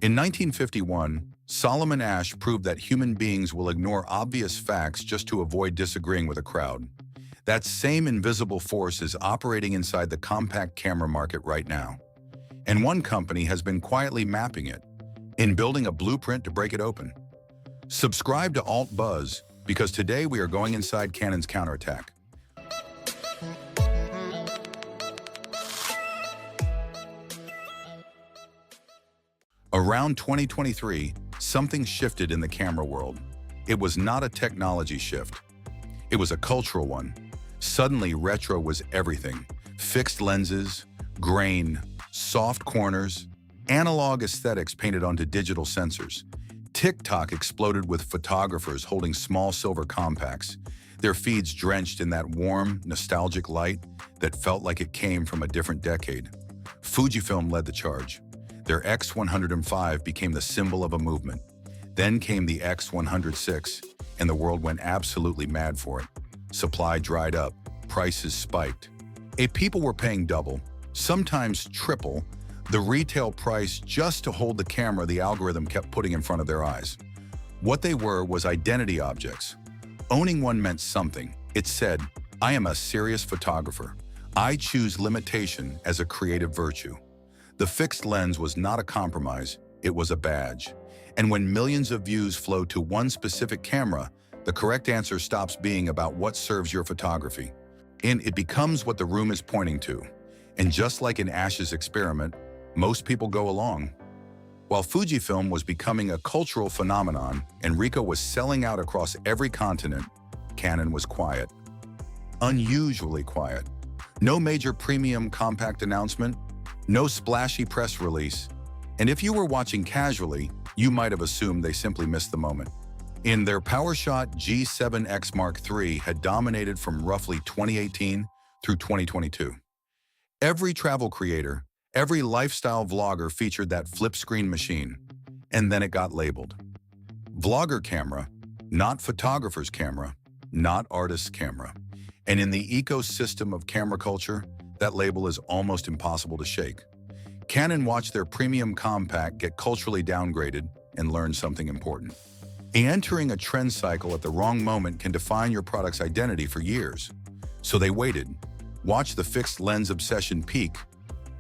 In 1951, Solomon Asch proved that human beings will ignore obvious facts just to avoid disagreeing with a crowd. That same invisible force is operating inside the compact camera market right now. And one company has been quietly mapping it, in building a blueprint to break it open. Subscribe to Alt Buzz, because today we are going inside Canon's counterattack. Around 2023, something shifted in the camera world. It was not a technology shift. It was a cultural one. Suddenly, retro was everything. Fixed lenses, grain, soft corners, analog aesthetics painted onto digital sensors. TikTok exploded with photographers holding small silver compacts, their feeds drenched in that warm, nostalgic light that felt like it came from a different decade. Fujifilm led the charge. Their X100V became the symbol of a movement. Then came the X100VI, and the world went absolutely mad for it. Supply dried up, prices spiked. People were paying double, sometimes triple, the retail price just to hold the camera the algorithm kept putting in front of their eyes. What they were was identity objects. Owning one meant something. It said, "I am a serious photographer. I choose limitation as a creative virtue." The fixed lens was not a compromise, it was a badge. And when millions of views flow to one specific camera, the correct answer stops being about what serves your photography. And it becomes what the room is pointing to. And just like in Asch's experiment, most people go along. While Fujifilm was becoming a cultural phenomenon and Ricoh was selling out across every continent, Canon was quiet. Unusually quiet. No major premium compact announcement, no splashy press release, and if you were watching casually, you might have assumed they simply missed the moment. Their PowerShot G7X Mark III had dominated from roughly 2018 through 2022. Every travel creator, every lifestyle vlogger featured that flip screen machine, and then it got labeled. Vlogger camera, not photographer's camera, not artist's camera. And in the ecosystem of camera culture, that label is almost impossible to shake. Canon watched their premium compact get culturally downgraded and learned something important. Entering a trend cycle at the wrong moment can define your product's identity for years. So they waited, watched the fixed lens obsession peak,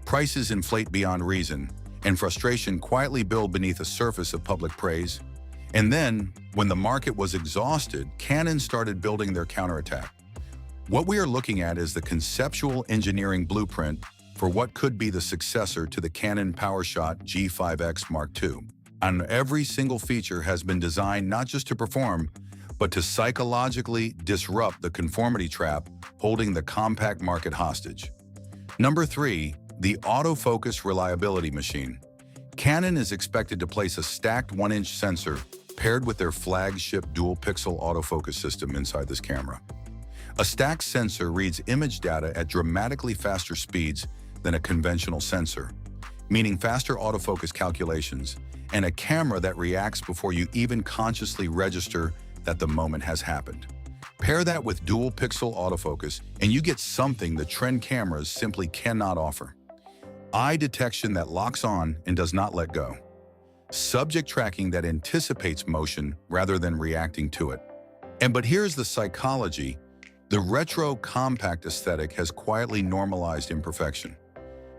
prices inflate beyond reason, and frustration quietly build beneath a surface of public praise. And then, when the market was exhausted, Canon started building their counterattack. What we are looking at is the conceptual engineering blueprint for what could be the successor to the Canon PowerShot G5X Mark II. And every single feature has been designed not just to perform, but to psychologically disrupt the conformity trap holding the compact market hostage. Number 3, the autofocus reliability machine. Canon is expected to place a stacked 1-inch sensor paired with their flagship dual-pixel autofocus system inside this camera. A stacked sensor reads image data at dramatically faster speeds than a conventional sensor, meaning faster autofocus calculations, and a camera that reacts before you even consciously register that the moment has happened. Pair that with dual-pixel autofocus, and you get something the trend cameras simply cannot offer. Eye detection that locks on and does not let go. Subject tracking that anticipates motion rather than reacting to it. But here's the psychology. The retro compact aesthetic has quietly normalized imperfection.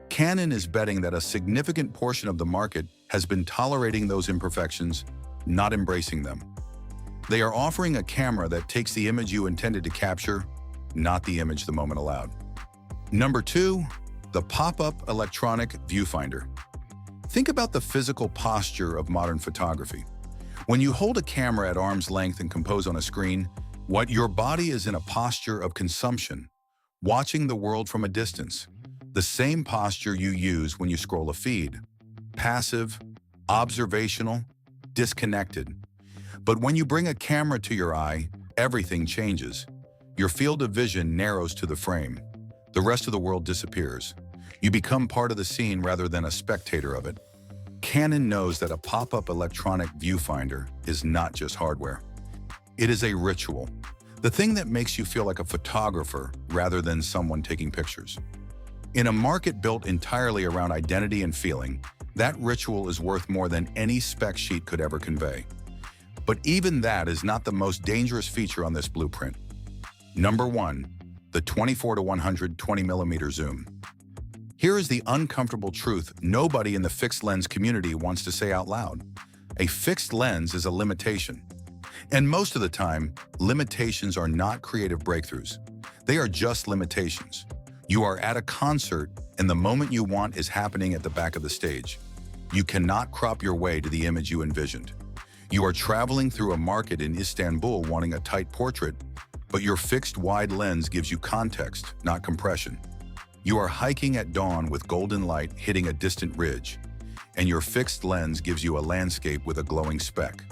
Canon is betting that a significant portion of the market has been tolerating those imperfections, not embracing them. They are offering a camera that takes the image you intended to capture, not the image the moment allowed. Number 2, the pop-up electronic viewfinder. Think about the physical posture of modern photography. When you hold a camera at arm's length and compose on a screen, your body is in a posture of consumption, watching the world from a distance. The same posture you use when you scroll a feed. Passive, observational, disconnected. But when you bring a camera to your eye, everything changes. Your field of vision narrows to the frame. The rest of the world disappears. You become part of the scene rather than a spectator of it. Canon knows that a pop-up electronic viewfinder is not just hardware. It is a ritual, the thing that makes you feel like a photographer rather than someone taking pictures. In a market built entirely around identity and feeling, That ritual is worth more than any spec sheet could ever convey. But even that is not the most dangerous feature on this blueprint. Number 1. The 24-120mm zoom. Here is the uncomfortable truth nobody in the fixed lens community wants to say out loud. A fixed lens is a limitation. And most of the time, limitations are not creative breakthroughs. They are just limitations. You are at a concert, and the moment you want is happening at the back of the stage. You cannot crop your way to the image you envisioned. You are traveling through a market in Istanbul wanting a tight portrait, but your fixed wide lens gives you context, not compression. You are hiking at dawn with golden light hitting a distant ridge, and your fixed lens gives you a landscape with a glowing speck.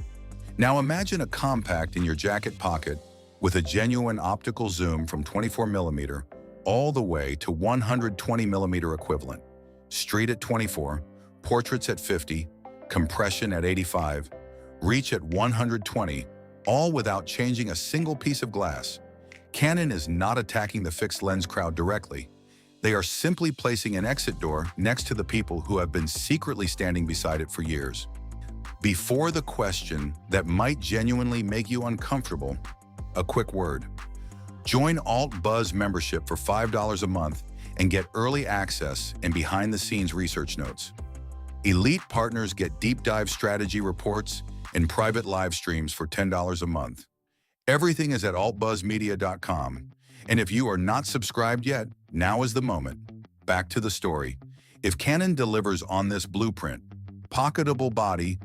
Now imagine a compact in your jacket pocket with a genuine optical zoom from 24mm all the way to 120mm equivalent, street at 24, portraits at 50, compression at 85, reach at 120, all without changing a single piece of glass. Canon is not attacking the fixed lens crowd directly. They are simply placing an exit door next to the people who have been secretly standing beside it for years. Before the question that might genuinely make you uncomfortable, a quick word. Join Alt Buzz membership for $5 a month and get early access and behind-the-scenes research notes. Elite partners get deep dive strategy reports and private live streams for $10 a month. Everything is at altbuzzmedia.com. And if you are not subscribed yet, now is the moment. Back to the story. If Canon delivers on this blueprint, pocketable body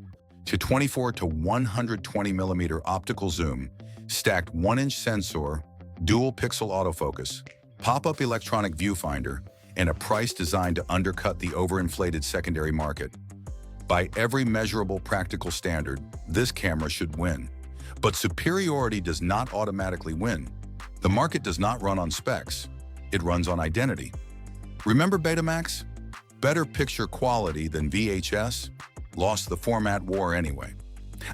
to 24-120mm optical zoom, stacked 1-inch sensor, dual pixel autofocus, pop-up electronic viewfinder, and a price designed to undercut the overinflated secondary market. By every measurable practical standard, this camera should win. But superiority does not automatically win. The market does not run on specs. It runs on identity. Remember Betamax? Better picture quality than VHS? Lost the format war anyway.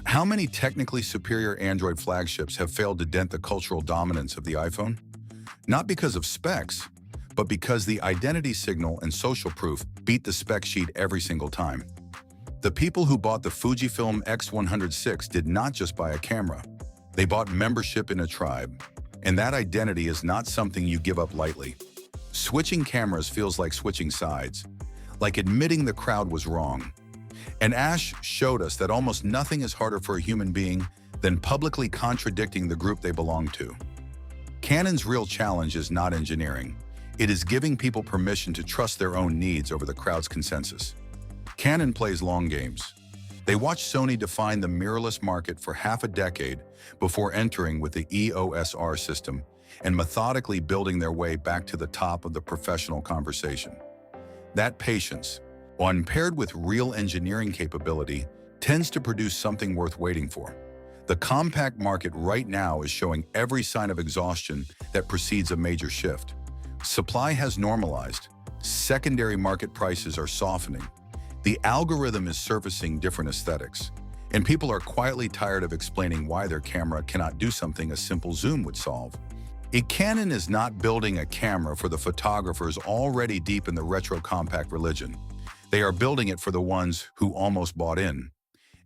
How many technically superior Android flagships have failed to dent the cultural dominance of the iPhone? Not because of specs, but because the identity signal and social proof beat the spec sheet every single time. The people who bought the Fujifilm X100VI did not just buy a camera. They bought membership in a tribe. And that identity is not something you give up lightly. Switching cameras feels like switching sides, like admitting the crowd was wrong. And Ash showed us that almost nothing is harder for a human being than publicly contradicting the group they belong to. Canon's real challenge is not engineering. It is giving people permission to trust their own needs over the crowd's consensus. Canon plays long games. They watched Sony define the mirrorless market for half a decade before entering with the EOS R system and methodically building their way back to the top of the professional conversation. That patience, when paired with real engineering capability, tends to produce something worth waiting for. The compact market right now is showing every sign of exhaustion that precedes a major shift. Supply has normalized. Secondary market prices are softening. The algorithm is surfacing different aesthetics, and people are quietly tired of explaining why their camera cannot do something a simple zoom would solve. Canon is not building a camera for the photographers already deep in the retro compact religion. They are building it for the ones who almost bought in,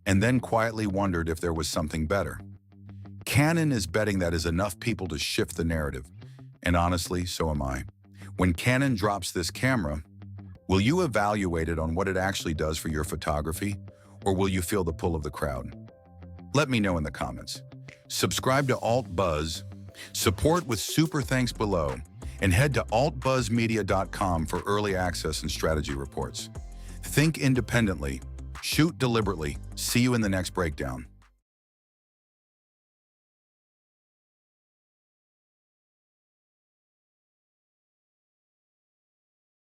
and then quietly wondered if there was something better. Canon is betting that is enough people to shift the narrative, and honestly, so am I. When Canon drops this camera, will you evaluate it on what it actually does for your photography, or will you feel the pull of the crowd? Let me know in the comments. Subscribe to Alt Buzz, support with super thanks below, and head to altbuzzmedia.com for early access and strategy reports. Think independently, shoot deliberately. See you in the next breakdown.